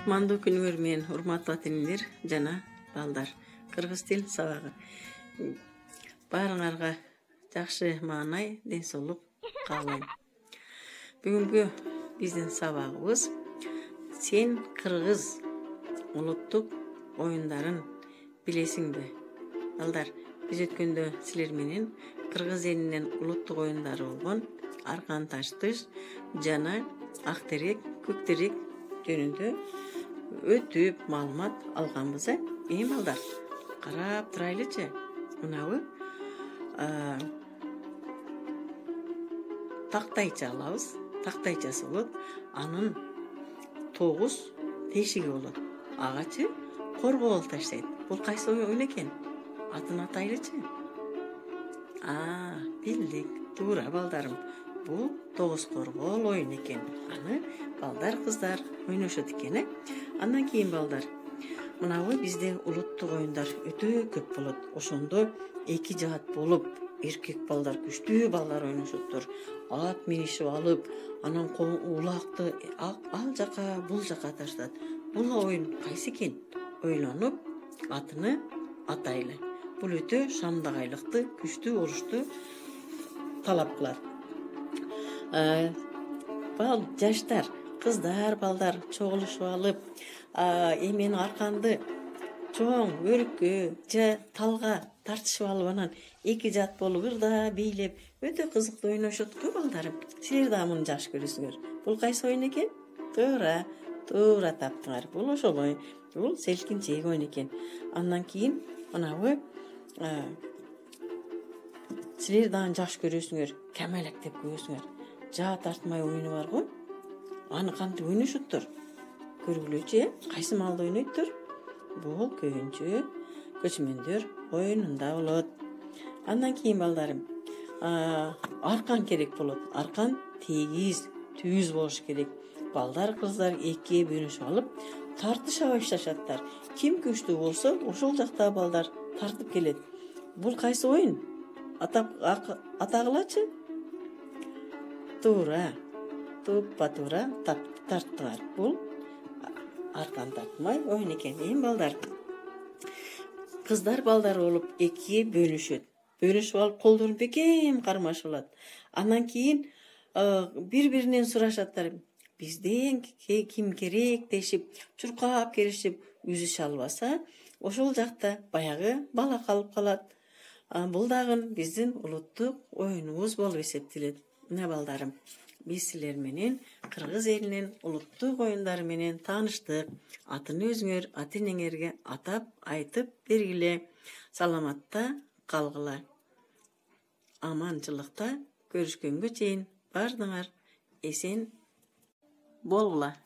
Кутмандуу күнүңөр менен урматтуу ата-энелер жана балдар. Кыргыз тил сабагы. Баарыңарга жакшы маанай, ден соолук каалайм. Бүгүнкү биздин сабагыбыз сен кыргыз улуттук оюндарын билесиңби? Балдар, биз өткөндө силер менен кыргыз элинин улуттук оюндары болгон аркан таштыш жана ак терек, көк терек жөнүндө өтүп маалымат алганбыз. Эми балдар, карап турайлычы. Мынабы тактайча алабыз. Тактайчасы болот. Анын 9 тешиги болот. Агачы коргоол таштайт. Бул кайсы оюн экен? Атын атайлычы. Билдик. Туура балдарым. Бул 9 коргоол оюн экен. Аны балдар, кыздар ойношот экен. Андан кийин балдар, мынабы бизде улуттук оюндар өтө көп болот. Ошондо эки жаат болуп, эркек балдар, күчтүү балдар ойношоттур. Ат минишип алып, анан улакты ал жака, бул жака таштат. Бул оюн кайсы экен? Ойлонуп, атыны атайлы. Бул өтө шамдагайлыкты, күчтүү болушту талап кылат. Жаштар, кыздар, балдар чогулушуп алып, эмен арканды чоң өрүккө же талга тартышып алып, анан эки жаат болуп ырда бийлеп өтө кызыктуу ойношот го балдарым. Силер да муну жакшы көрөсүңөр. Бул кайсы оюн экен? Туура таптыңар. Бул ошол оюн. Бул селкинчек оюн экен. Андан кийин мынабы силер дагы жакшы көрөсүңөр. Камелек деп коесуңар. Жаа тартмай оюну бар го. Аны кантип ойношоттур? Көргүлөчү, кайсы маалда ойнойтур? Бул көбүнчө көчмөндөр оюнунда болот. Андан кийин балдарым, аркан керек болот. Аркан тегиз, түз болуш керек. Балдар, кыздар экиге бөлүнүшүп алып, тартыша башташаттар. Ким күчтүү болсо, ошол жакта балдар тартып келет. Бул кайсы оюн? Атагылачы? Туура. Туура тарттыңар. Бул аркан тартмай оюн экен. Эми балдар, кыздар балдар болуп экиге бөлүшөт. Бөлүшүп алып колдорун бекем кармашып алат. Андан кийин бири-биринен сурашаттар. Бизден ким керек дешип, чуркап келишип, үзүшө албаса, ошол жакта баягы бала калып калат. Бул дагы биздин улуттук оюнубуз болуп эсептелет. Мына балдарым, биз силер менен кыргыз элинин улуттук оюндары менен тааныштык. Атын өзүңөр ата-энеңерге атап айтып бергиле. Саламатта калгыла. Аманчылыкта көрүшкөнгө чейин баардыгыңар эсен болгула.